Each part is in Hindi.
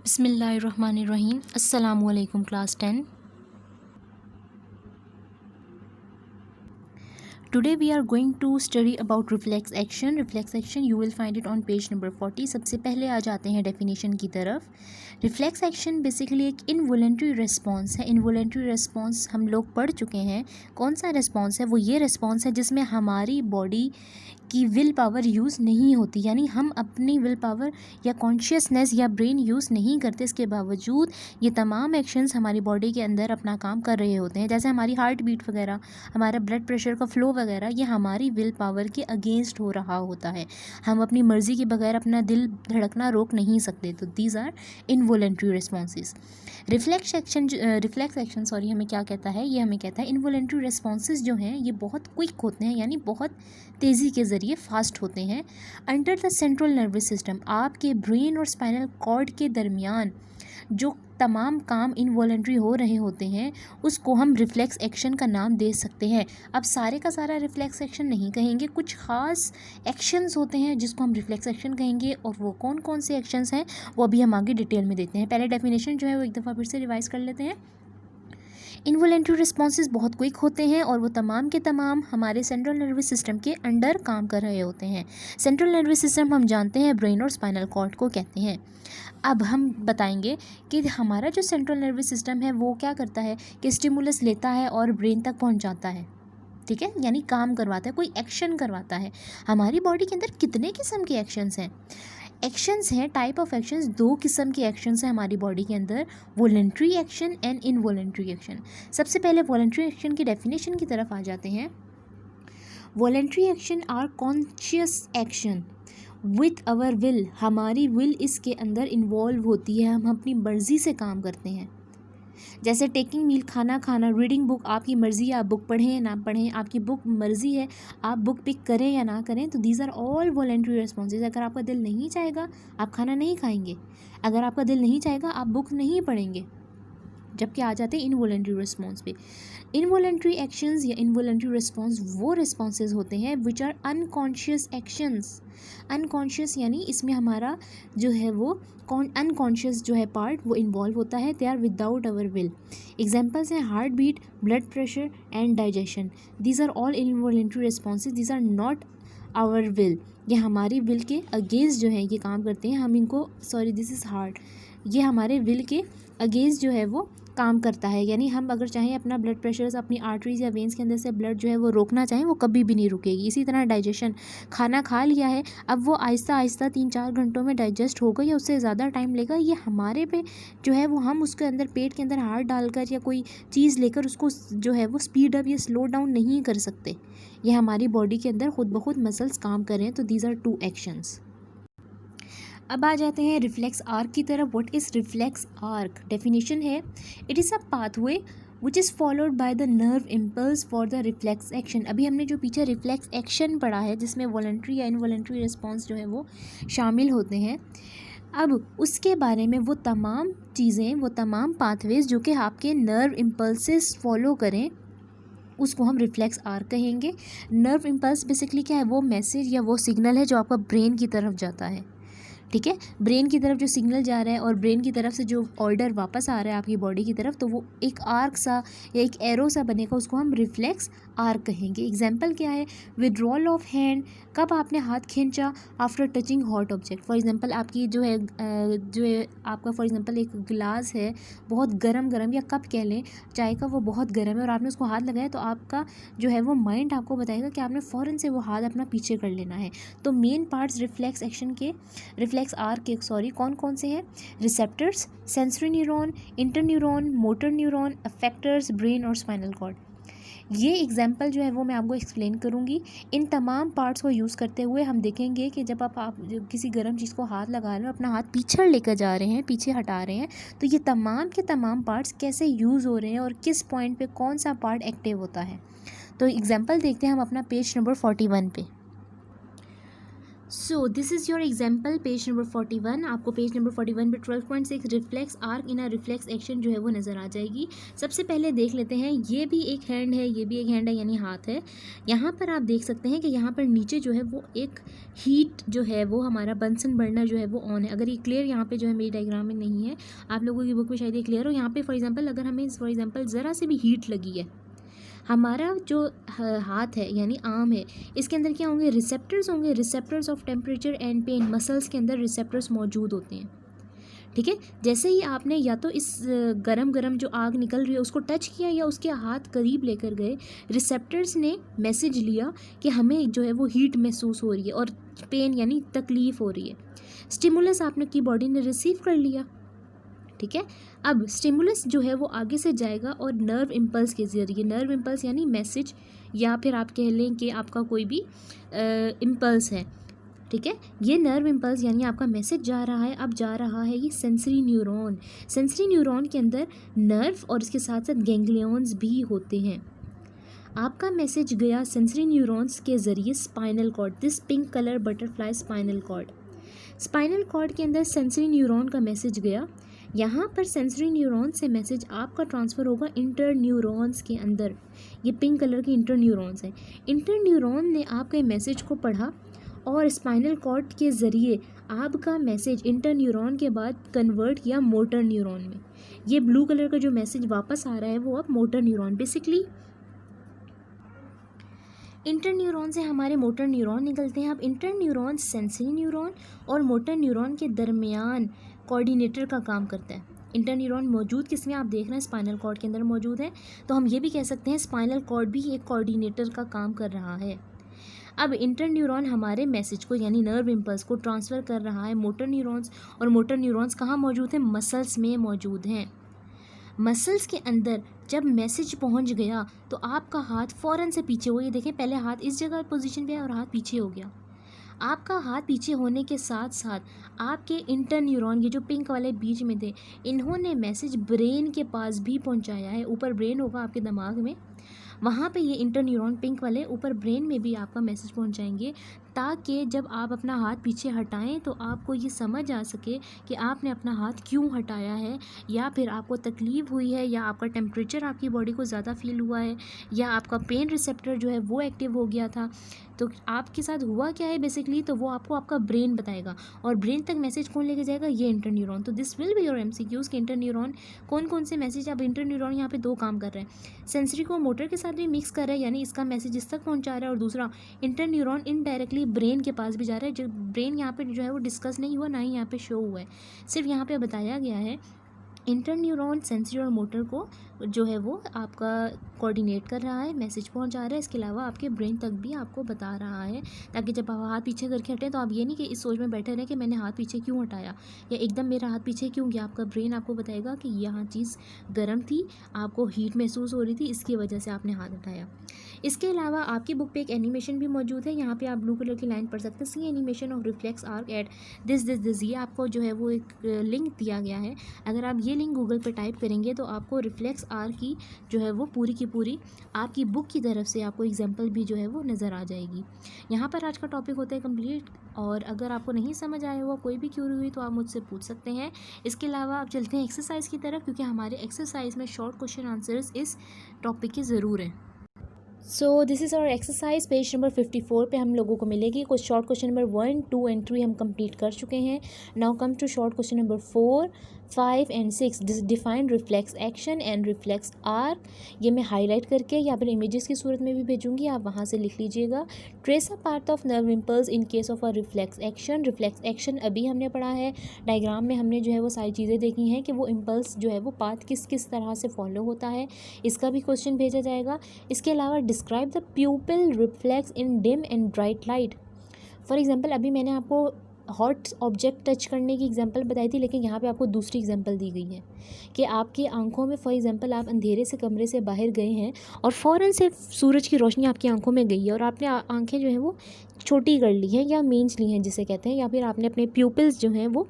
बिस्मिल्लाहिर्रहमानिर्रहीम। अस्सलामुअलैकुम class 10। Today we are going to study about reflex action. Reflex action you will find it on page number 40. सबसे पहले आ जाते हैं डेफिनेशन की तरफ। रिफ्लेक्स एक्शन बेसिकली एक इनवॉलेंट्री रिस्पॉन्स है। इनवॉलेंट्री रिस्पॉन्स हम लोग पढ़ चुके हैं। कौन सा रिस्पॉन्स है? वो ये रिस्पॉन्स है जिसमें हमारी बॉडी की विल पावर यूज़ नहीं होती, यानी हम अपनी विल पावर या कॉन्शियसनेस या ब्रेन यूज़ नहीं करते। इसके बावजूद ये तमाम एक्शंस हमारी बॉडी के अंदर अपना काम कर रहे होते हैं। जैसे हमारी हार्ट बीट वगैरह, हमारा ब्लड प्रेशर का फ्लो वगैरह, ये हमारी विल पावर के अगेंस्ट हो रहा होता है। हम अपनी मर्ज़ी के बगैर अपना दिल धड़कना रोक नहीं सकते। तो these are involuntary responses. Reflex action हमें क्या कहता है? ये हमें कहता है इनवॉलेंट्री रिस्पॉन्सेज जो हैं ये बहुत क्विक होते हैं, यानी बहुत तेज़ी के ज़रिए फास्ट होते हैं। Under the central nervous system, आपके ब्रेन और स्पाइनल कॉर्ड के दरमियान जो तमाम काम इनवॉलेंट्री हो रहे होते हैं उसको हम रिफ्लेक्स एक्शन का नाम दे सकते हैं। अब सारे का सारा रिफ्लेक्स एक्शन नहीं कहेंगे, कुछ ख़ास एक्शंस होते हैं जिसको हम रिफ्लेक्स एक्शन कहेंगे, और वो कौन कौन से एक्शंस हैं वो अभी हम आगे डिटेल में देखते हैं। पहले डेफिनेशन जो है वो एक दफ़ा फिर से रिवाइज़ कर लेते हैं। इनवॉलेंट्री रिस्पॉन्सेज बहुत क्विक होते हैं और वो तमाम के तमाम हमारे सेंट्रल नर्वस सिस्टम के अंडर काम कर रहे होते हैं। सेंट्रल नर्वस सिस्टम हम जानते हैं ब्रेन और स्पाइनल कॉर्ड को कहते हैं। अब हम बताएंगे कि हमारा जो सेंट्रल नर्वस सिस्टम है वो क्या करता है कि स्टिमुलस लेता है और ब्रेन तक पहुंचाता है, ठीक है, यानी काम करवाता है, कोई एक्शन करवाता है। हमारी बॉडी के अंदर कितने किस्म के एक्शंस हैं? एक्शंस हैं, टाइप ऑफ एक्शंस, दो किस्म के एक्शंस हैं हमारी बॉडी के अंदर, voluntary action and involuntary action. सबसे पहले वॉलंटरी एक्शन की डेफिनेशन की तरफ आ जाते हैं। Voluntary action are conscious action with our will, हमारी विल इसके अंदर इन्वॉल्व होती है, हम अपनी मर्ज़ी से काम करते हैं। जैसे टेकिंग मील, खाना खाना, रीडिंग बुक, आपकी मर्ज़ी है आप बुक पढ़ें या ना पढ़ें, आपकी बुक मर्ज़ी है आप बुक पिक करें या ना करें। तो these are all voluntary responses. अगर आपका दिल नहीं चाहेगा आप खाना नहीं खाएंगे, अगर आपका दिल नहीं चाहेगा आप बुक नहीं पढ़ेंगे। जबकि आ जाते हैं इनवॉलंटरी रिस्पॉन्स पे। इनवॉलंटरी एक्शंस या इनवॉलंटरी रिस्पॉन्स वो रिस्पॉन्सेज होते हैं which are unconscious actions. Unconscious यानी इसमें हमारा जो है वो अनकॉन्शियस जो है पार्ट वो इन्वॉल्व होता है। They are without our will. Examples हैं heart beat, blood pressure and digestion. These are all involuntary responses, these are not our will. ये हमारी विल के अगेंस्ट जो है ये काम करते हैं। हम इनको दिस इज़ हार्ट, ये हमारे विल के अगेंस्ट जो है वो काम करता है। यानी हम अगर चाहें अपना ब्लड प्रेशर, अपनी आर्टरीज या वेंस के अंदर से ब्लड जो है वो रोकना चाहें वो कभी भी नहीं रुकेगी। इसी तरह डाइजेशन, खाना खा लिया है अब वो आहिस्ता आहिस्ता 3-4 घंटों में डाइजेस्ट होगा या उससे ज़्यादा टाइम लेगा, ये हमारे पे जो है वो हम उसके अंदर पेट के अंदर हाथ डालकर या कोई चीज़ लेकर उसको जो है वो स्पीड अप या स्लो डाउन नहीं कर सकते। ये हमारी बॉडी के अंदर खुद ब खुद मसल्स काम कर रहे हैं। तो दीज आर 2 एक्शंस। अब आ जाते हैं रिफ्लेक्स आर्क की तरफ। What is reflex arc? Definition है it is a pathway which is followed by the nerve impulse for the reflex action. अभी हमने जो पीछे रिफ्लेक्स एक्शन पढ़ा है जिसमें वॉलंटरी या इनवॉलंटरी रिस्पॉन्स जो है वो शामिल होते हैं, अब उसके बारे में वो तमाम चीज़ें, वो तमाम पाथवेज जो कि आपके नर्व इम्पल्सेस फॉलो करें उसको हम रिफ्लेक्स आर्क कहेंगे। नर्व इम्पल्स बेसिकली क्या है? वो मैसेज या वो सिग्नल है जो आपका ब्रेन की तरफ जाता है, ठीक है। ब्रेन की तरफ जो सिग्नल जा रहा है और ब्रेन की तरफ से जो ऑर्डर वापस आ रहा है आपकी बॉडी की तरफ, तो वो एक आर्क सा या एक एरो सा बनेगा, उसको हम रिफ्लेक्स आर्क कहेंगे। एग्जाम्पल क्या है? विड्रॉल ऑफ हैंड, कब आपने हाथ खींचा after touching hot object. For example आपकी जो है आपका फॉर एग्जांपल एक गिलास है बहुत गरम गरम, या कप कह लें चाय का, वो बहुत गर्म है और आपने उसको हाथ लगाया तो आपका जो है वो माइंड आपको बताएगा कि आपने फ़ौरन से वो हाथ अपना पीछे कर लेना है। तो मेन पार्ट्स रिफ्लेक्स एक्शन के, रिफ्लेक्स आर्क के कौन कौन से हैं? Receptors, sensory neuron, interneuron, motor neuron, effectors, brain और स्पाइनल कॉर्ड। ये एग्जाम्पल जो है वो मैं आपको एक्सप्लेन करूँगी। इन तमाम पार्ट्स को यूज़ करते हुए हम देखेंगे कि जब आप किसी गर्म चीज़ को हाथ लगा रहे हो, अपना हाथ पीछे लेकर जा रहे हैं, पीछे हटा रहे हैं, तो ये तमाम के तमाम पार्ट्स कैसे यूज़ हो रहे हैं और किस पॉइंट पे कौन सा पार्ट एक्टिव होता है। तो एग्जाम्पल देखते हैं हम अपना पेज नंबर 41 पे। सो this is your example page number 41। आपको पेज नंबर 41 पे 12.6 reflex arc in a reflex action जो है वो नज़र आ जाएगी। सबसे पहले देख लेते हैं, ये भी एक हैंड है, ये भी एक हैंड है, यानी हाथ है। यहाँ पर आप देख सकते हैं कि यहाँ पर नीचे जो है वो एक हीट जो है वो हमारा बंसन बर्नर जो है वो ऑन है। अगर ये क्लियर यहाँ पे जो है मेरी डायग्राम में नहीं है, आप लोगों की बुक में शायद ये क्लियर हो। यहाँ पे फॉर एग्जाम्पल अगर हमें फॉर एग्जाम्पल ज़रा से भी हीट लगी है, हमारा जो हाथ है यानी आर्म है, इसके अंदर क्या होंगे, रिसेप्टर्स होंगे, receptors of temperature and pain. Muscles के अंदर रिसेप्टर्स मौजूद होते हैं, ठीक है। जैसे ही आपने या तो इस गरम गरम जो आग निकल रही है उसको टच किया या उसके हाथ करीब लेकर गए, रिसेप्टर्स ने मैसेज लिया कि हमें जो है वो हीट महसूस हो रही है और पेन यानी तकलीफ़ हो रही है। स्टिमुलस आपने की बॉडी ने रिसीव कर लिया, ठीक है। अब स्टिमुलस जो है वो आगे से जाएगा और नर्व इम्पल्स के ज़रिए, नर्व इम्पल्स यानी मैसेज, या फिर आप कह लें कि आपका कोई भी इम्पल्स है, ठीक है। ये नर्व इम्पल्स यानी आपका मैसेज जा रहा है। अब जा रहा है ये सेंसरी न्यूरॉन। सेंसरी न्यूरॉन के अंदर नर्व और इसके साथ साथ गैंग्लियॉन्स भी होते हैं। आपका मैसेज गया सेंसरी न्यूरॉन्स के ज़रिए spinal cord, this pink colour butterfly spinal cord. Spinal cord के अंदर सेंसरी न्यूरॉन का मैसेज गया। यहाँ पर सेंसरी न्यूरॉन से मैसेज आपका ट्रांसफ़र होगा इंटर न्यूरॉन्स के अंदर। ये पिंक कलर के इंटर न्यूरॉन्स हैं। इंटर न्यूरॉन ने आपके मैसेज को पढ़ा और स्पाइनल कॉर्ड के ज़रिए आपका मैसेज इंटर न्यूरॉन के बाद कन्वर्ट किया मोटर न्यूरॉन में। ये ब्लू कलर का जो मैसेज वापस आ रहा है वो अब motor neuron, basically inter neuron से हमारे मोटर न्यूरॉन निकलते हैं। अब इंटर न्यूरॉन सेंसरी न्यूरॉन और मोटर न्यूरॉन के दरमियान कोऑर्डिनेटर का काम करता है। इंटर न्यूरॉन मौजूद किसमें, आप देख रहे हैं स्पाइनल कॉर्ड के अंदर मौजूद है, तो हम ये भी कह सकते हैं स्पाइनल कॉर्ड भी एक कोऑर्डिनेटर का काम कर रहा है। अब इंटर न्यूरॉन हमारे मैसेज को यानी नर्व इम्पल्स को ट्रांसफ़र कर रहा है मोटर न्यूरॉन्स, और मोटर न्यूरॉन्स कहाँ मौजूद हैं, मसल्स में मौजूद हैं। मसल्स के अंदर जब मैसेज पहुंच गया तो आपका हाथ फ़ौरन से पीछे हो, ये देखें पहले हाथ इस जगह पोजीशन पे है और हाथ पीछे हो गया। आपका हाथ पीछे होने के साथ साथ आपके इंटर न्यूरॉन, ये जो पिंक वाले बीच में थे, इन्होंने मैसेज ब्रेन के पास भी पहुंचाया है। ऊपर ब्रेन होगा आपके दिमाग में, वहाँ पे ये इंटर न्यूरॉन पिंक वाले ऊपर ब्रेन में भी आपका मैसेज पहुंचाएंगे, ताकि जब आप अपना हाथ पीछे हटाएं तो आपको ये समझ आ सके कि आपने अपना हाथ क्यों हटाया है, या फिर आपको तकलीफ़ हुई है, या आपका टेम्परेचर आपकी बॉडी को ज़्यादा फील हुआ है, या आपका पेन रिसेप्टर जो है वो एक्टिव हो गया था। तो आपके साथ हुआ क्या है बेसिकली, तो वो आपको आपका ब्रेन बताएगा, और ब्रेन तक मैसेज कौन लेके जाएगा, ये इंटर न्यूरॉन। तो this will be your MCQs के इंटर न्यूरॉन कौन कौन से मैसेज। अब इंटर न्यूरॉन यहाँ पे दो काम कर रहे हैं, सेंसरी को मोटर के साथ भी मिक्स कर रहा है, यानी इसका मैसेज इस तक पहुँचा रहा है, और दूसरा इंटर न्यूरॉन इनडायरेक्टली ब्रेन के पास भी जा रहा है। जो ब्रेन यहाँ पे जो है वो डिस्कस नहीं हुआ, ना ही यहाँ पे शो हुआ है, सिर्फ यहाँ पे बताया गया है। इंटर न्यूरॉन सेंसरी और मोटर को जो है वो आपका कोऑर्डिनेट कर रहा है, मैसेज पहुंचा रहा है। इसके अलावा आपके ब्रेन तक भी आपको बता रहा है, ताकि जब आप हाथ पीछे करके हटें तो आप ये नहीं कि इस सोच में बैठे रहें कि मैंने हाथ पीछे क्यों हटाया, या एकदम मेरा हाथ पीछे क्यों गया। आपका ब्रेन आपको बताएगा कि यहाँ चीज़ गर्म थी, आपको हीट महसूस हो रही थी, इसकी वजह से आपने हाथ हटाया। इसके अलावा आपकी बुक पे एक एनिमेशन भी मौजूद है, यहाँ पे आप ब्लू कलर की लाइन पढ़ सकते हैं, see animation of reflex arc at this. ये आपको जो है वो एक लिंक दिया गया है। अगर आप ये लिंक गूगल पे टाइप करेंगे तो आपको रिफ्लेक्स आर्क की जो है वो पूरी की पूरी आपकी बुक की तरफ से आपको एग्जाम्पल भी जो है वो नज़र आ जाएगी। यहाँ पर आज का टॉपिक होता है कंप्लीट, और अगर आपको नहीं समझ आया हुआ, कोई भी क्यूरी हुई, तो आप मुझसे पूछ सकते हैं। इसके अलावा आप चलते हैं एक्सरसाइज की तरफ, क्योंकि हमारे एक्सरसाइज में शॉर्ट क्वेश्चन आंसर्स इस टॉपिक के ज़रूर हैं। So this is our exercise page number 54 पे हम लोगों को मिलेगी। कुछ शॉर्ट क्वेश्चन नंबर 1, 2 एंड 3 हम कंप्लीट कर चुके हैं। Now come to short question number 4, 5 and 6। Define reflex action and reflex arc. ये मैं हाईलाइट करके या फिर इमेजेस की सूरत में भी भेजूंगी, आप वहाँ से लिख लीजिएगा। Trace a part of nerve impulse in case of a reflex action. Reflex action अभी हमने पढ़ा है, डायग्राम में हमने जो है वो सारी चीज़ें देखी हैं कि वो इम्पल्स जो है वो पाथ किस किस तरह से फॉलो होता है, इसका भी क्वेश्चन भेजा जाएगा। इसके अलावा describe the प्यूपिल reflex in dim and bright light. For example अभी मैंने आपको हॉट ऑब्जेक्ट टच करने की एग्जांपल बताई थी, लेकिन यहाँ पे आपको दूसरी एग्जांपल दी गई है कि आपकी आंखों में फॉर एग्जांपल आप अंधेरे से कमरे से बाहर गए हैं और फ़ौरन से सूरज की रोशनी आपकी आंखों में गई है, और आपने आंखें जो हैं वो छोटी कर ली हैं या मींच ली हैं जिसे कहते हैं, या फिर आपने अपने प्यूपिल्स जो हैं वो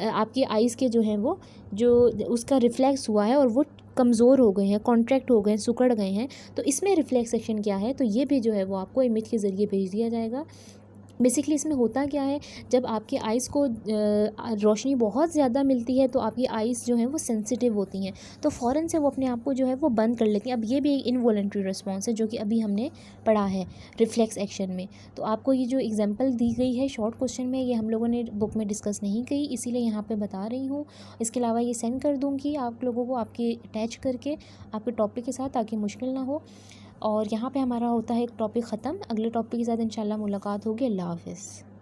आपकी आइज़ के जो हैं वो जो उसका रिफ्लेक्स हुआ है और वो कमज़ोर हो गए हैं, कॉन्ट्रैक्ट हो गए हैं, सिकुड़ गए हैं। तो इसमें रिफ्लेक्स एक्शन क्या है, तो ये भी जो है वो आपको इमेज के ज़रिए भेज दिया जाएगा। बेसिकली इसमें होता क्या है, जब आपके आइज़ को रोशनी बहुत ज़्यादा मिलती है तो आपकी आइज़ जो हैं वो सेंसिटिव होती हैं, तो फ़ौरन से वो अपने आप को जो है वो बंद कर लेती हैं। अब ये भी एक इनवॉलंटरी रिस्पॉन्स है जो कि अभी हमने पढ़ा है रिफ्लेक्स एक्शन में। तो आपको ये जो एग्जांपल दी गई है शॉर्ट क्वेश्चन में, ये हम लोगों ने बुक में डिस्कस नहीं की, इसीलिए यहाँ पे बता रही हूँ। इसके अलावा ये सेंड कर दूँगी आप लोगों को, आपके अटैच करके आपके टॉपिक के साथ, ताकि मुश्किल ना हो। और यहाँ पे हमारा होता है एक टॉपिक ख़त्म। अगले टॉपिक के साथ इंशाल्लाह मुलाकात होगी। अल्लाह हाफ़िज़।